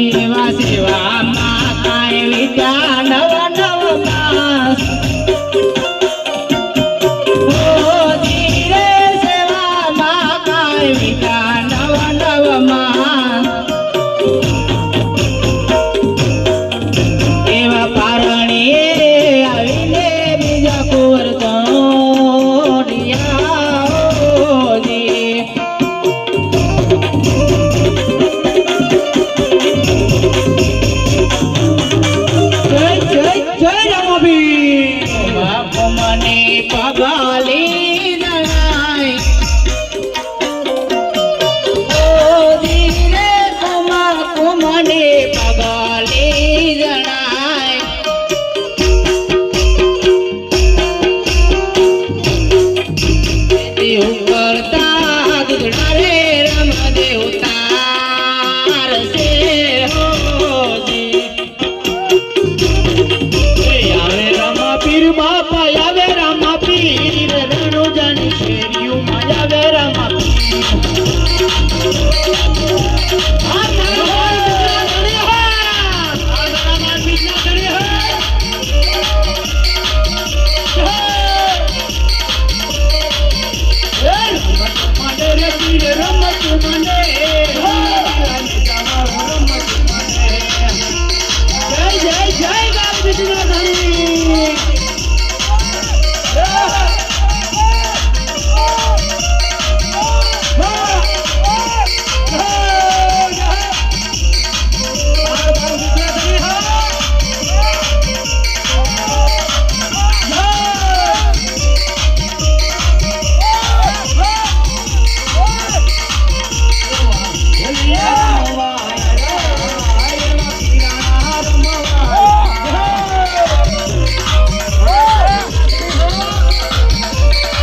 સેવા સેવામાં કાંઈ વિદ્યા નવ નવ પાસ ધીરે સેવામાં કાંઈ વિદ્યા નવ નવ માં એવા પારણી આવીને બીજા કુંવર મને પગાલી નણાય ઓ ધીરે મને પગાલી જણાય દેવ કરતા દુધડા રે રમ દેવતાર છે પીર બાપા આવે રામા પીર રણો જાની શેરિયું માં આવે રામા રમત